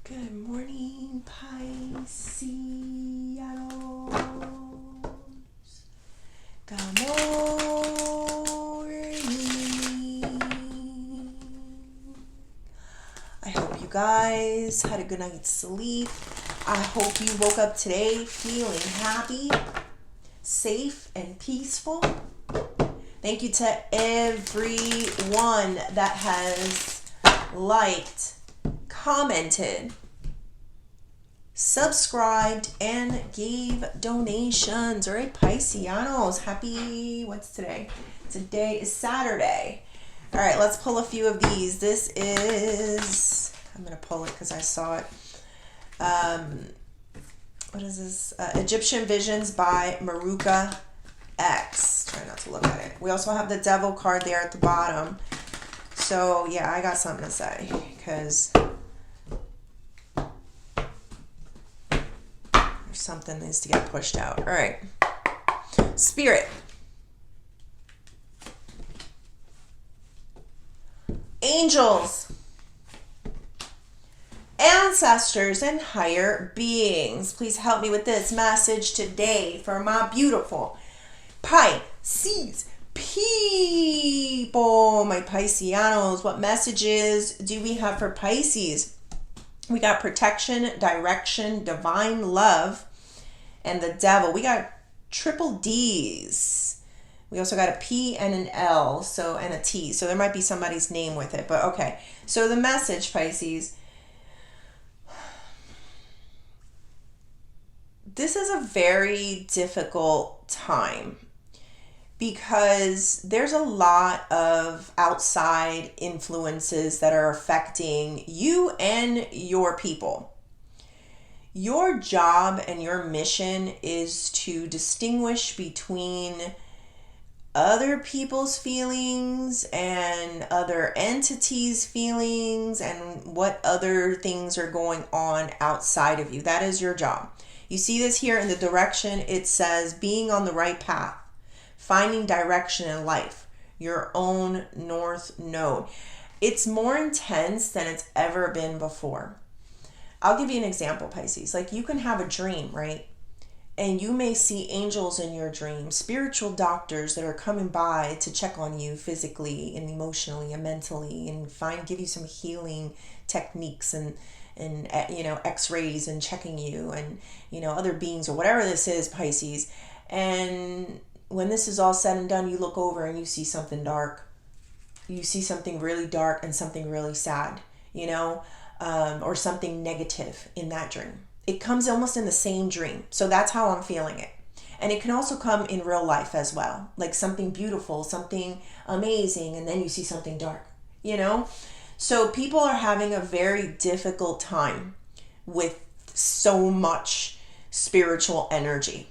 Good morning, Pisces. Good morning. I hope you guys had a good night's sleep. I hope you woke up today feeling happy, safe, and peaceful. Thank you to everyone that has liked, commented, subscribed, and gave donations. All right, Pisceanos, happy, what's today? Today is Saturday. All right, let's pull a few of these. This is, I'm going to pull it because I saw it. What is this? Egyptian Visions by Maruka X. Try not to look at it. We also have the Devil card there at the bottom. So, yeah, I got something to say because something needs to get pushed out. All right. Spirit. Angels. Ancestors and higher beings. Please help me with this message today for my beautiful Pisces people. My Pisceanos. What messages do we have for Pisces? We got protection, direction, divine love, and the devil. We got triple D's. We also got a P and an L, and a T. So there might be somebody's name with it, but okay. So the message, Pisces. This is a very difficult time because there's a lot of outside influences that are affecting you and your people. Your job and your mission is to distinguish between other people's feelings and other entities' feelings and what other things are going on outside of you. That is your job. You see this here in the direction. It says being on the right path, finding direction in life, your own north node. It's more intense than it's ever been before. I'll give you an example, Pisces. Like you can have a dream, right? And you may see angels in your dream, spiritual doctors that are coming by to check on you physically and emotionally and mentally and give you some healing techniques and x-rays and checking you and other beings or whatever this is, Pisces. And when this is all said and done, you look over and you see something dark. You see something really dark and something really sad, or something negative in that dream. It comes almost in the same dream. So that's how I'm feeling it. And it can also come in real life as well, like something beautiful, something amazing, and then you see something dark, So people are having a very difficult time with so much spiritual energy.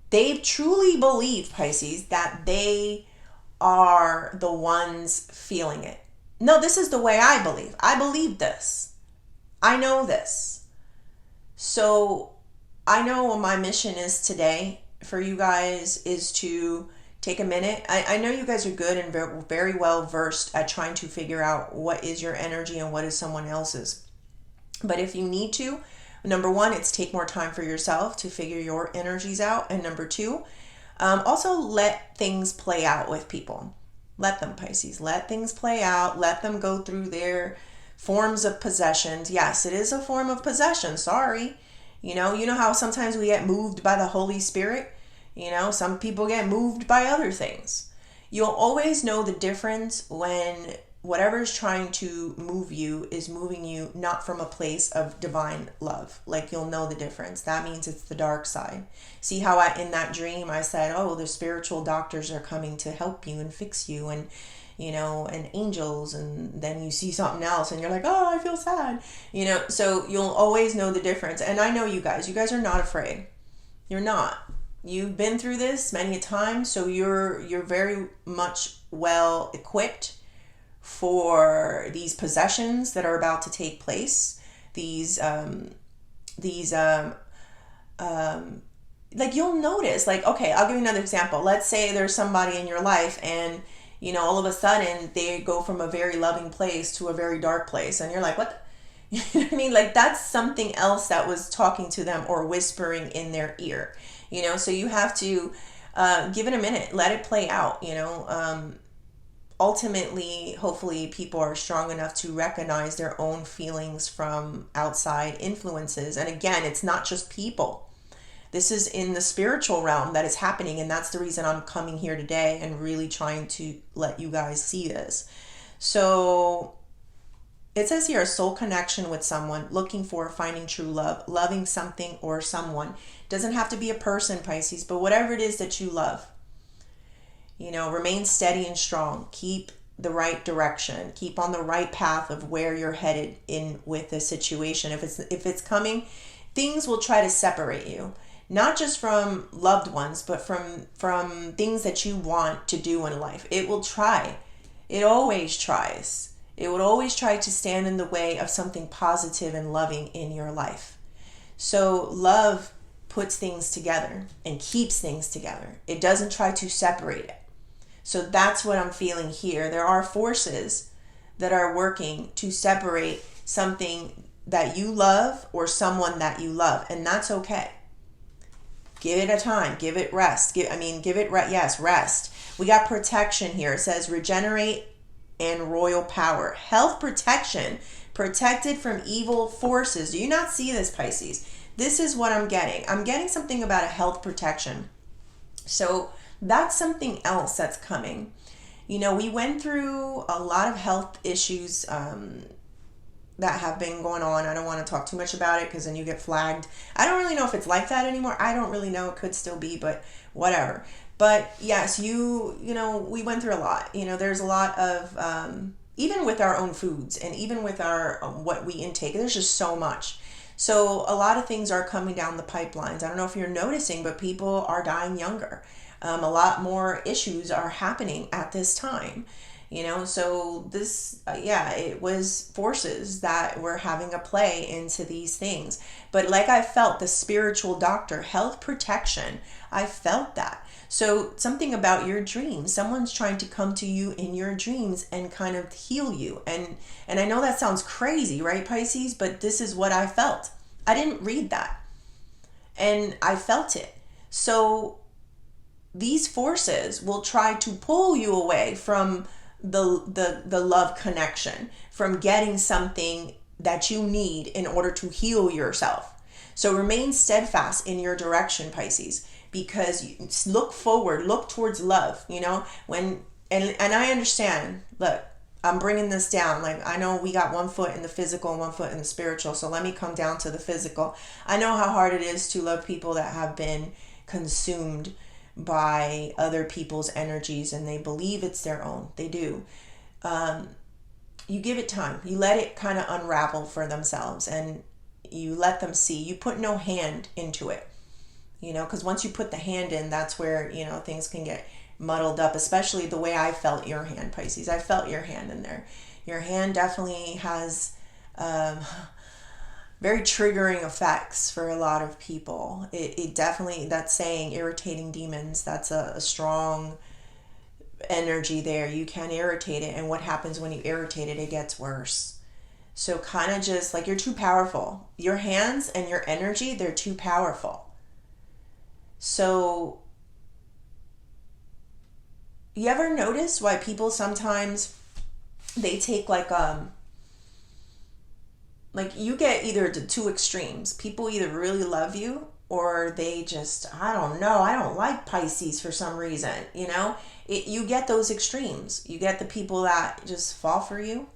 They truly believe, Pisces, that they are the ones feeling it. No, this is the way I believe. I believe this. I know this. So I know what my mission is today for you guys is to take a minute. I know you guys are good and very well versed at trying to figure out what is your energy and what is someone else's. But if you need to, number one, it's take more time for yourself to figure your energies out. And number two, also let things play out with people. Let them, Pisces. Let things play out. Let them go through their forms of possessions. Yes, it is a form of possession. Sorry. You know how sometimes we get moved by the Holy Spirit? Some people get moved by other things. You'll always know the difference when whatever is trying to move you is moving you not from a place of divine love. Like you'll know the difference. That means it's the dark side. See how in that dream I said, oh, the spiritual doctors are coming to help you and fix you and angels, and then you see something else and you're like, oh, I feel sad. So you'll always know the difference. And I know you guys are not afraid. You're not. You've been through this many a time, so you're very much well equipped for these possessions that are about to take place. Like you'll notice, like, okay, I'll give you another example. Let's say there's somebody in your life and all of a sudden they go from a very loving place to a very dark place, and you're like, what? You know what I mean? Like that's something else that was talking to them or whispering in their ear. So you have to give it a minute, let it play out. Ultimately, hopefully, people are strong enough to recognize their own feelings from outside influences. And again, it's not just people. This is in the spiritual realm that is happening, and that's the reason I'm coming here today and really trying to let you guys see this. So it says here, a soul connection with someone, looking for, finding true love, loving something or someone. Doesn't have to be a person, Pisces, but whatever it is that you love. Remain steady and strong. Keep the right direction. Keep on the right path of where you're headed in with the situation. If it's coming, things will try to separate you. Not just from loved ones, but from things that you want to do in life. It will try. It always tries. It would always try to stand in the way of something positive and loving in your life. So love puts things together and keeps things together. It doesn't try to separate it. So that's what I'm feeling here. There are forces that are working to separate something that you love or someone that you love, and that's okay. Give it a time. Give it rest. Rest. We got protection here. It says regenerate and royal power. Health protection. Protected from evil forces. Do you not see this, Pisces? This is what I'm getting. I'm getting something about a health protection. So that's something else that's coming. We went through a lot of health issues that have been going on. I don't want to talk too much about it because then you get flagged. I don't really know if it's like that anymore. I don't really know. It could still be, but whatever. But yes, we went through a lot. There's a lot of, even with our own foods and even with our, what we intake, there's just so much. So a lot of things are coming down the pipelines. I don't know if you're noticing, but people are dying younger. A lot more issues are happening at this time. So this, it was forces that were having a play into these things. But like I felt the spiritual doctor, health protection, I felt that. So something about your dreams, someone's trying to come to you in your dreams and kind of heal you. And I know that sounds crazy, right, Pisces? But this is what I felt. I didn't read that. And I felt it. So these forces will try to pull you away from the love connection, from getting something that you need in order to heal yourself. So remain steadfast in your direction, Pisces, because you look forward, look towards love. And I understand. Look, I'm bringing this down. Like, I know we got one foot in the physical and one foot in the spiritual. So let me come down to the physical. I know how hard it is to love people that have been consumed by other people's energies and they believe it's their own. They do. You give it time. You let it kind of unravel for themselves and you let them see. You put no hand into it, because once you put the hand in, that's where, things can get muddled up, especially the way I felt your hand, Pisces. I felt your hand in there. Your hand definitely has very triggering effects for a lot of people. It definitely, that saying, irritating demons, that's a strong energy there. You can irritate it, and what happens when you irritate it, it gets worse. So kind of just like, you're too powerful. Your hands and your energy, they're too powerful. So you ever notice why people sometimes, they take like you get either the two extremes. People either really love you or they just, I don't know, I don't like Pisces for some reason, you get those extremes. You get the people that just fall for you.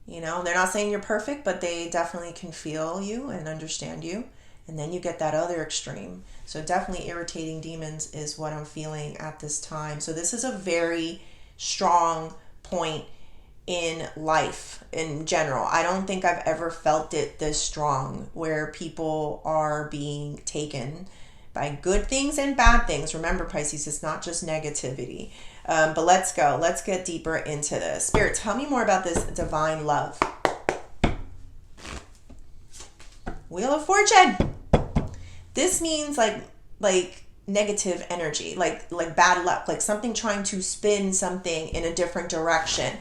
They're not saying you're perfect, but they definitely can feel you and understand you. And then you get that other extreme. So definitely irritating demons is what I'm feeling at this time. So this is a very strong point in life in general. I don't think I've ever felt it this strong, where people are being taken by good things and bad things. Remember, Pisces, it's not just negativity. But let's go. Let's get deeper into this. Spirit, tell me more about this divine love. Wheel of Fortune. This means like negative energy, like bad luck, like something trying to spin something in a different direction.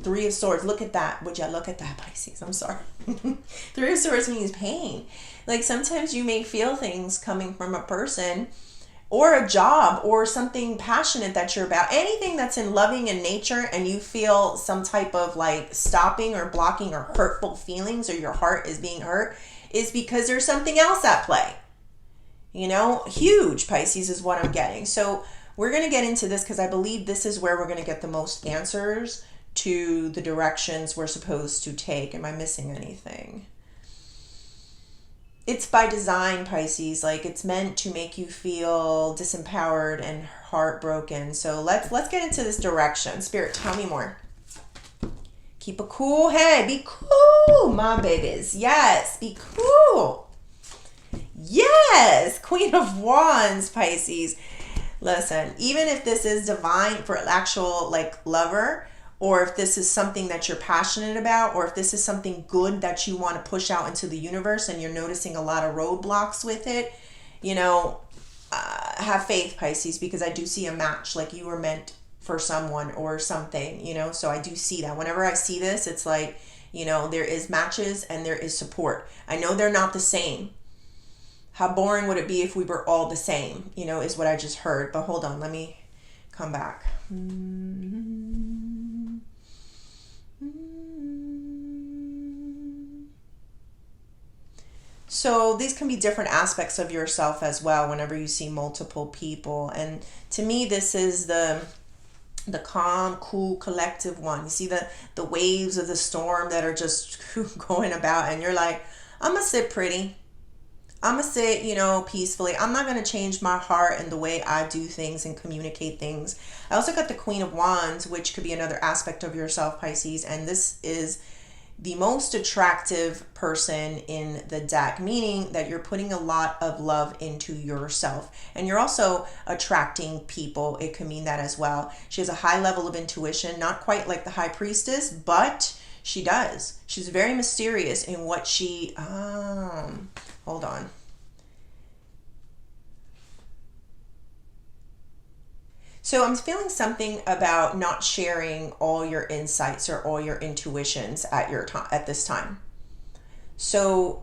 Three of Swords. Look at that. Would you look at that, Pisces? I'm sorry. Three of Swords means pain. Like sometimes you may feel things coming from a person or a job or something passionate that you're about. Anything that's in loving in nature and you feel some type of like stopping or blocking or hurtful feelings or your heart is being hurt is because there's something else at play. You know, huge, Pisces, is what I'm getting. So we're going to get into this because I believe this is where we're going to get the most answers to the directions we're supposed to take. Am I missing anything? It's by design, Pisces. Like it's meant to make you feel disempowered and heartbroken. So let's get into this direction. Spirit, tell me more. Keep a cool head. Be cool, my babies. Yes, be cool. Yes, Queen of Wands, Pisces. Listen, even if this is divine for an actual like lover, or if this is something that you're passionate about, or if this is something good that you want to push out into the universe and you're noticing a lot of roadblocks with it, you know, have faith, Pisces, because I do see a match, like you were meant for someone or something, you know, so I do see that. Whenever I see this, it's like, you know, there is matches and there is support. I know they're not the same. How boring would it be if we were all the same, you know, is what I just heard. But hold on, let me come back. So these can be different aspects of yourself as well whenever you see multiple people. And to me, this is the calm, cool, collective one. You see the waves of the storm that are just going about and you're like, I'm going to sit pretty. I'm going to sit, you know, peacefully. I'm not going to change my heart and the way I do things and communicate things. I also got the Queen of Wands, which could be another aspect of yourself, Pisces. And this is the most attractive person in the deck, meaning that you're putting a lot of love into yourself. And you're also attracting people. It could mean that as well. She has a high level of intuition, not quite like the High Priestess, but she does. She's very mysterious in what she... hold on. So I'm feeling something about not sharing all your insights or all your intuitions at this time. So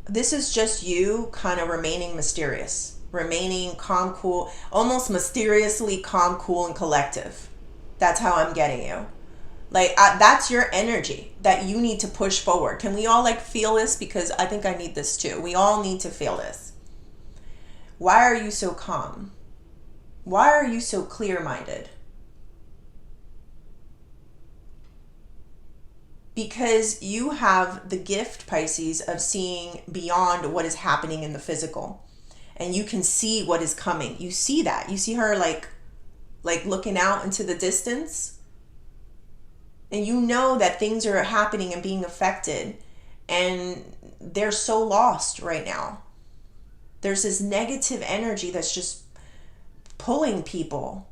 this is just you kind of remaining mysterious, remaining calm, cool, almost mysteriously calm, cool, and collective. That's how I'm getting you. Like that's your energy that you need to push forward. Can we all like feel this? Because I think I need this too. We all need to feel this. Why are you so calm? Why are you so clear-minded? Because you have the gift, Pisces, of seeing beyond what is happening in the physical. And you can see what is coming. You see that. You see her like looking out into the distance. And you know that things are happening and being affected. And they're so lost right now. There's this negative energy that's just pulling people.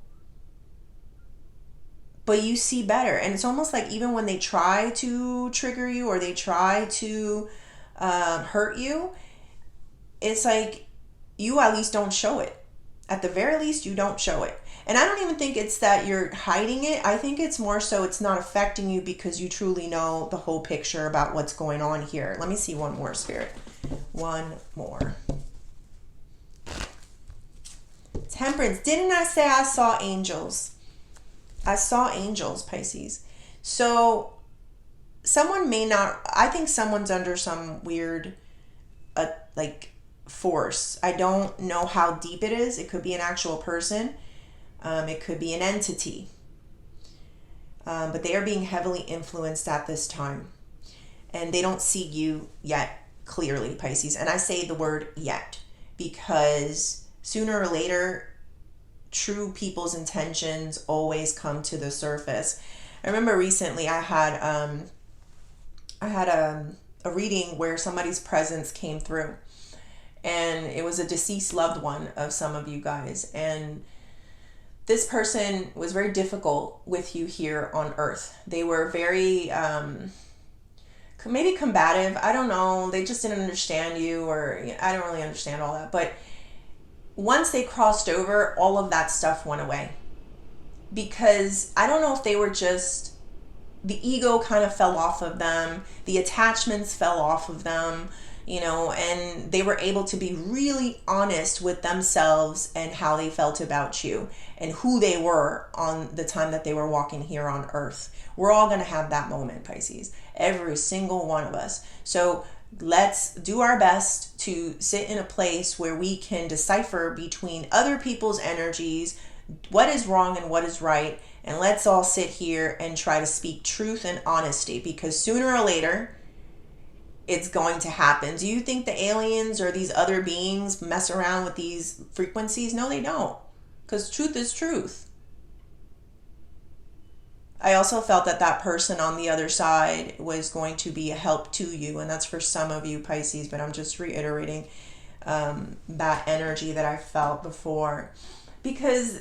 But you see better. And it's almost like even when they try to trigger you or they try to hurt you, it's like you at least don't show it. At the very least, you don't show it. And I don't even think it's that you're hiding it. I think it's more so it's not affecting you because you truly know the whole picture about what's going on here. Let me see one more, Spirit. One more. Temperance. Didn't I say I saw angels? I saw angels, Pisces. So someone may not, I think someone's under some weird force. I don't know how deep it is. It could be an actual person. It could be an entity. But they are being heavily influenced at this time. And they don't see you yet clearly, Pisces. And I say the word yet because sooner or later, true people's intentions always come to the surface. I remember recently I had a reading where somebody's presence came through. And it was a deceased loved one of some of you guys. And this person was very difficult with you here on Earth. They were very, maybe combative. I don't know. They just didn't understand you, or I don't really understand all that. But once they crossed over, all of that stuff went away. Because I don't know if they were just the ego kind of fell off of them, the attachments fell off of them, and they were able to be really honest with themselves and how they felt about you and who they were on the time that they were walking here on earth. We're all going to have that moment, Pisces, every single one of us. So let's do our best to sit in a place where we can decipher between other people's energies, what is wrong and what is right, and let's all sit here and try to speak truth and honesty, because sooner or later it's going to happen. Do you think the aliens or these other beings mess around with these frequencies? No, they don't, because truth is truth. I also felt that that person on the other side was going to be a help to you, and that's for some of you, Pisces, but I'm just reiterating that energy that I felt before, because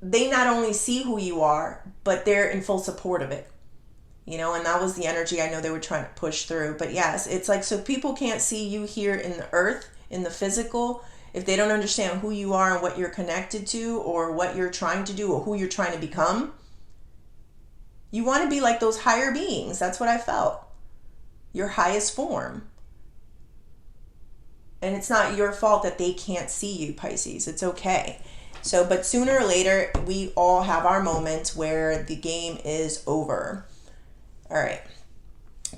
they not only see who you are, but they're in full support of it, and that was the energy I know they were trying to push through. But yes, it's like, so people can't see you here in the earth, in the physical, if they don't understand who you are and what you're connected to or what you're trying to do or who you're trying to become. You want to be like those higher beings. That's what I felt. Your highest form. And it's not your fault that they can't see you, Pisces. It's okay. So, but sooner or later, we all have our moment where the game is over. All right.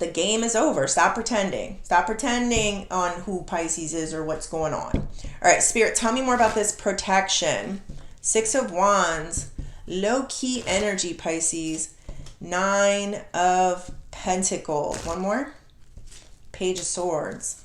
The game is over. Stop pretending. Stop pretending on who Pisces is or what's going on. All right, Spirit, tell me more about this protection. 6 of Wands. Low-key energy, Pisces. 9 of Pentacles. One more. Page of Swords.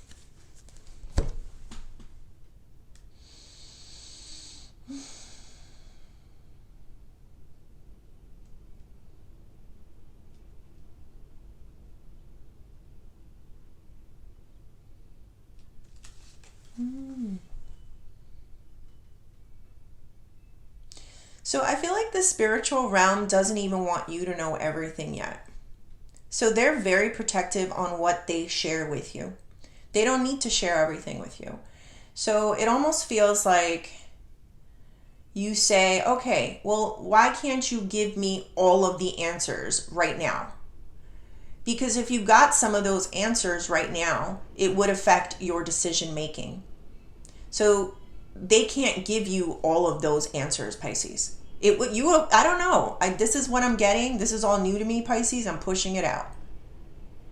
So I feel like the spiritual realm doesn't even want you to know everything yet. So they're very protective on what they share with you. They don't need to share everything with you. So it almost feels like you say, okay, well, why can't you give me all of the answers right now? Because if you got some of those answers right now, it would affect your decision making. So they can't give you all of those answers, Pisces. I don't know. This is what I'm getting. This is all new to me, Pisces. I'm pushing it out.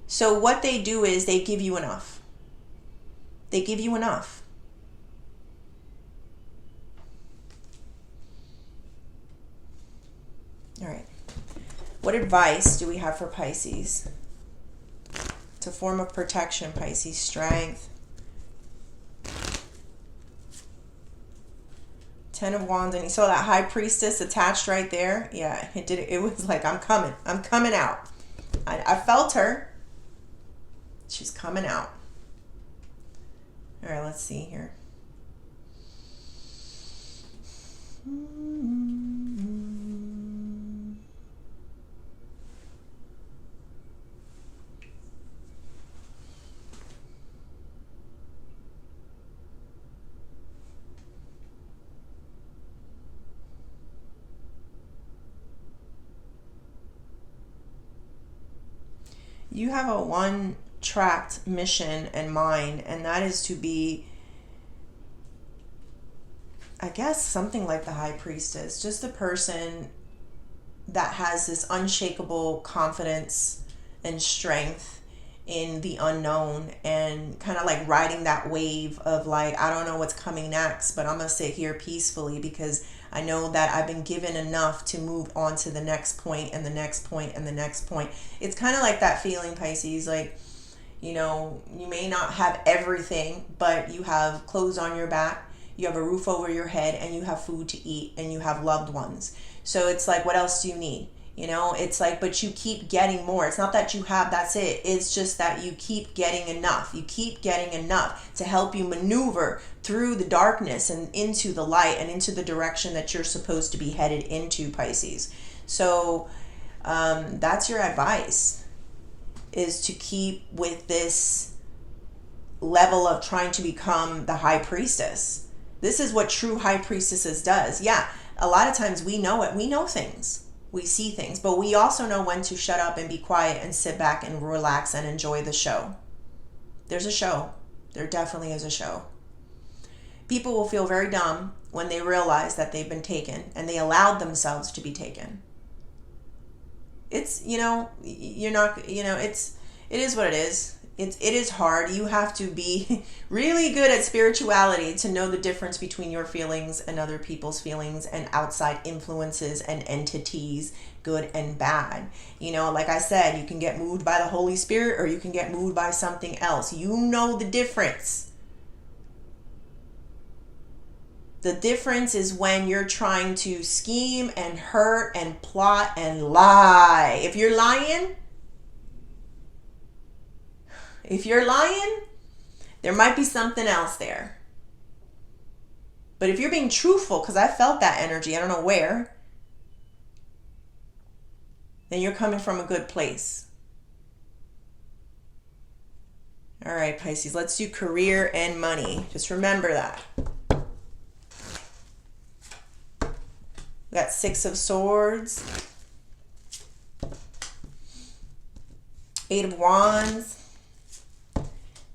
So what they do is they give you enough. They give you enough. All right. What advice do we have for Pisces? It's a form of protection, Pisces. Strength. 10 of Wands, and you saw that High Priestess attached right there. Yeah, it did. It was like, I'm coming out. I felt her. She's coming out. All right, let's see here. You have a one-tracked mission in mind, and that is to be, I guess, something like the High Priestess, just a person that has this unshakable confidence and strength in the unknown, and kind of like riding that wave of like, I don't know what's coming next, but I'm gonna sit here peacefully because I know that I've been given enough to move on to the next point and the next point and the next point. It's kind of like that feeling, Pisces, like, you may not have everything, but you have clothes on your back, you have a roof over your head, and you have food to eat, and you have loved ones. So it's like, what else do you need? It's like, but you keep getting more. It's not that you have, that's it. It's just that you keep getting enough. You keep getting enough to help you maneuver through the darkness and into the light and into the direction that you're supposed to be headed into, Pisces. So that's your advice, is to keep with this level of trying to become the High Priestess. This is what true High Priestesses does. Yeah, a lot of times we know it. We know things. We see things, but we also know when to shut up and be quiet and sit back and relax and enjoy the show. There's a show. There definitely is a show. People will feel very dumb when they realize that they've been taken and they allowed themselves to be taken. It's, you're not, it is what it is. It is hard. You have to be really good at spirituality to know the difference between your feelings and other people's feelings and outside influences and entities, good and bad. Like I said, you can get moved by the Holy Spirit or you can get moved by something else. You know the difference. The difference is when you're trying to scheme and hurt and plot and lie. If you're lying, there might be something else there. But if you're being truthful, because I felt that energy, I don't know where, then you're coming from a good place. All right, Pisces, let's do career and money. Just remember that. We got 6 of Swords, 8 of Wands,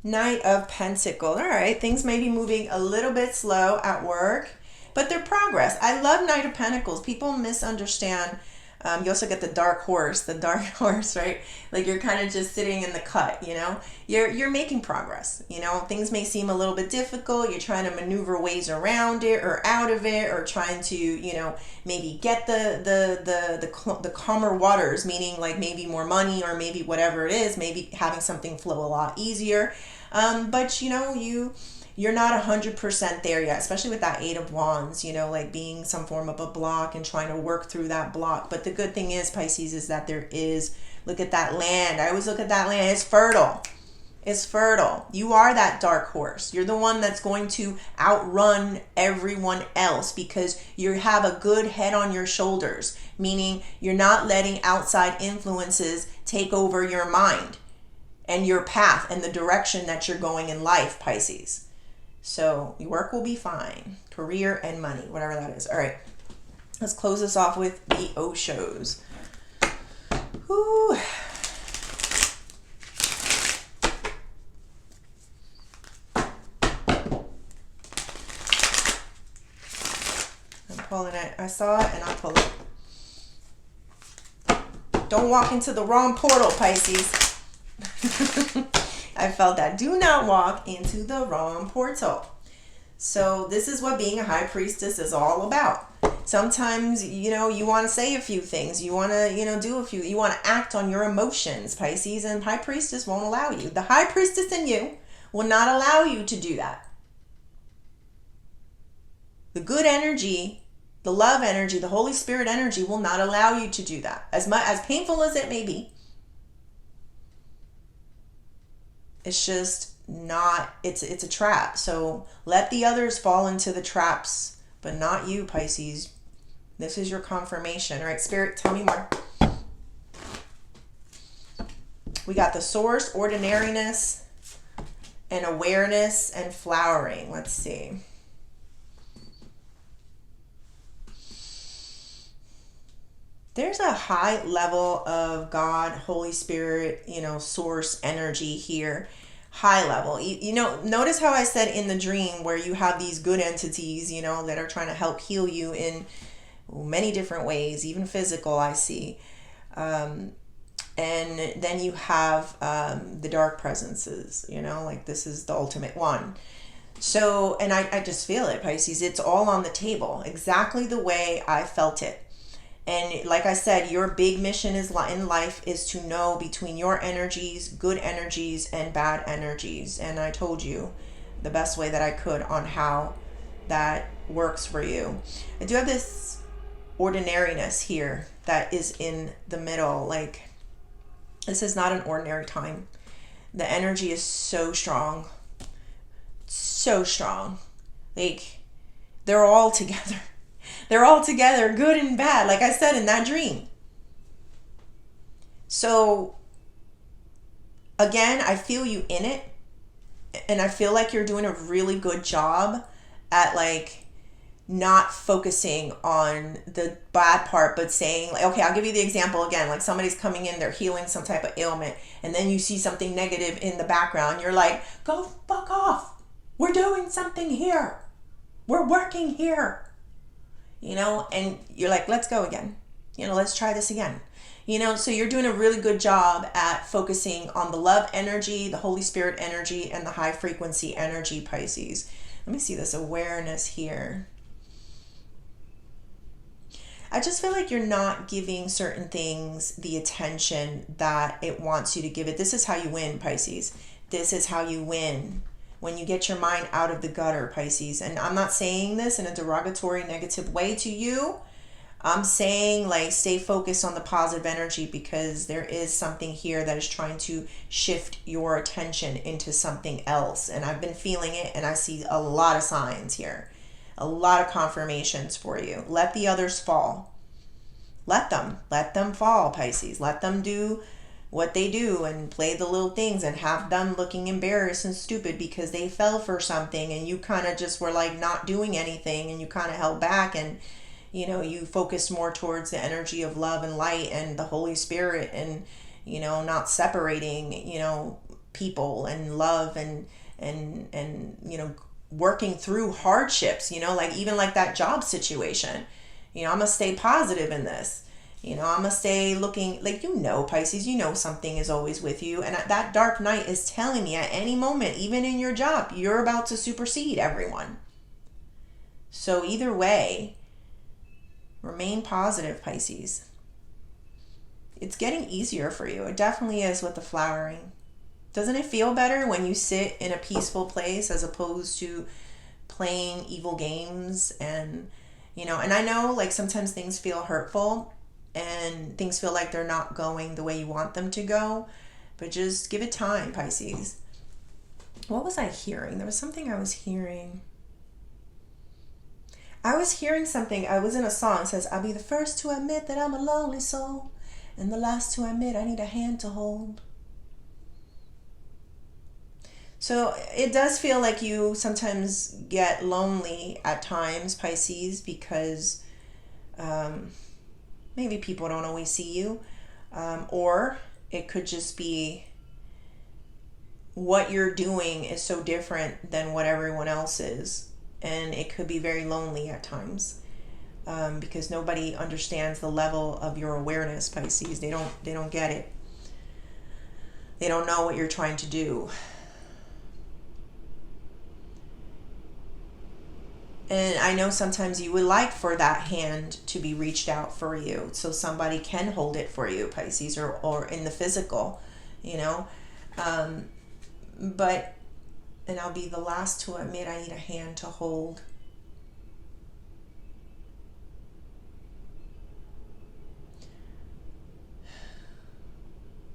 Knight of Pentacles. All right, things may be moving a little bit slow at work, but they're progress. I love Knight of Pentacles. People misunderstand. You also get the dark horse, right? Like you're kind of just sitting in the cut, You're making progress, Things may seem a little bit difficult. You're trying to maneuver ways around it or out of it, or trying to, maybe get the calmer waters, meaning like maybe more money or maybe whatever it is, maybe having something flow a lot easier. But you're not 100% there yet, especially with that 8 of Wands, like being some form of a block and trying to work through that block. But the good thing is, Pisces, is that there is, look at that land. I always look at that land. It's fertile. It's fertile. You are that dark horse. You're the one that's going to outrun everyone else because you have a good head on your shoulders, meaning you're not letting outside influences take over your mind and your path and the direction that you're going in life, Pisces. So your work will be fine. Career and money, whatever that is. All right. Let's close this off with the Oshos. Whew. I'm pulling it. I saw it and I'll pull it. Don't walk into the wrong portal, Pisces. I felt that. Do not walk into the wrong portal. So this is what being a high priestess is all about. Sometimes, you want to say a few things. You want to, do a few. You want to act on your emotions, Pisces, and high priestess won't allow you. The high priestess in you will not allow you to do that. The good energy, the love energy, the Holy Spirit energy will not allow you to do that. As painful as it may be. It's just not, it's a trap. So let the others fall into the traps, but not you, Pisces. This is your confirmation. All right, Spirit, tell me more. We got the source, ordinariness, and awareness, and flowering. Let's see. There's a high level of God, Holy Spirit, source energy here. High level. Notice how I said in the dream where you have these good entities, that are trying to help heal you in many different ways, even physical, I see. And then you have the dark presences, like this is the ultimate one. So, and I just feel it, Pisces. It's all on the table, exactly the way I felt it. And like I said, your big mission in life is to know between your energies, good energies and bad energies. And I told you the best way that I could on how that works for you. I do have this ordinariness here that is in the middle. Like, this is not an ordinary time. The energy is so strong. So strong. Like, they're all together. They're all together, good and bad, like I said in that dream. So, again, I feel you in it. And I feel like you're doing a really good job at, like, not focusing on the bad part, but saying, like, okay, I'll give you the example again. Like somebody's coming in, they're healing some type of ailment, and then you see something negative in the background. You're like, go fuck off. We're doing something here. We're working here. And you're like, let's go again. Let's try this again. So you're doing a really good job at focusing on the love energy, the Holy Spirit energy, and the high frequency energy, Pisces. Let me see this awareness here. I just feel like you're not giving certain things the attention that it wants you to give it. This is how you win, Pisces. This is how you win. When you get your mind out of the gutter, Pisces. And I'm not saying this in a derogatory, negative way to you. I'm saying, like, stay focused on the positive energy, because there is something here that is trying to shift your attention into something else. And I've been feeling it, and I see a lot of signs here. A lot of confirmations for you. Let the others fall. Let them fall, Pisces. Let them do what they do and play the little things and have them looking embarrassed and stupid because they fell for something, and you kind of just were like not doing anything, and you kind of held back, and you focused more towards the energy of love and light and the Holy Spirit, and not separating people, and love, and working through hardships, like even like that job situation. I'm gonna stay positive in this. I'm gonna stay looking, like, Pisces, something is always with you. And that dark night is telling me at any moment, even in your job, you're about to supersede everyone. So either way, remain positive, Pisces. It's getting easier for you. It definitely is with the flowering. Doesn't it feel better when you sit in a peaceful place as opposed to playing evil games? And and I know, like, sometimes things feel hurtful and things feel like they're not going the way you want them to go, but just give it time, Pisces. What was I hearing? There was something I was hearing. I was hearing something. I was in a song. It says, I'll be the first to admit that I'm a lonely soul, and the last to admit I need a hand to hold. So it does feel like you sometimes get lonely at times, Pisces, because maybe people don't always see you. Or it could just be what you're doing is so different than what everyone else is. And it could be very lonely at times, because nobody understands the level of your awareness, Pisces. They don't get it. They don't know what you're trying to do. And I know sometimes you would like for that hand to be reached out for you, so somebody can hold it for you, Pisces, or in the physical, but. And I'll be the last to admit I need a hand to hold.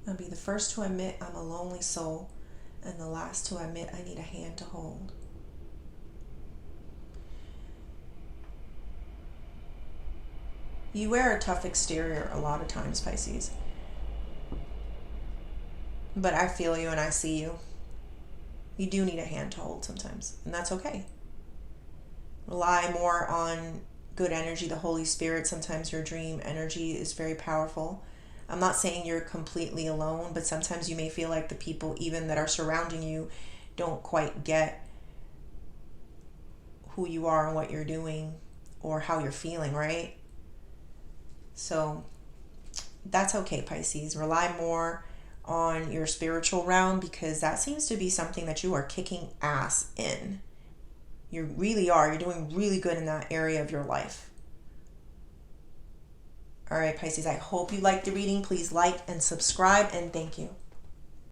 I'll be the first to admit I'm a lonely soul, and the last to admit I need a hand to hold. You wear a tough exterior a lot of times, Pisces. But I feel you and I see you. You do need a hand to hold sometimes, and that's okay. Rely more on good energy, the Holy Spirit. Sometimes your dream energy is very powerful. I'm not saying you're completely alone, but sometimes you may feel like the people even that are surrounding you don't quite get who you are and what you're doing or how you're feeling, right? So that's okay, Pisces. Rely more on your spiritual realm, because that seems to be something that you are kicking ass in. You really are. You're doing really good in that area of your life. All right, Pisces, I hope you liked the reading. Please like and subscribe, and thank you.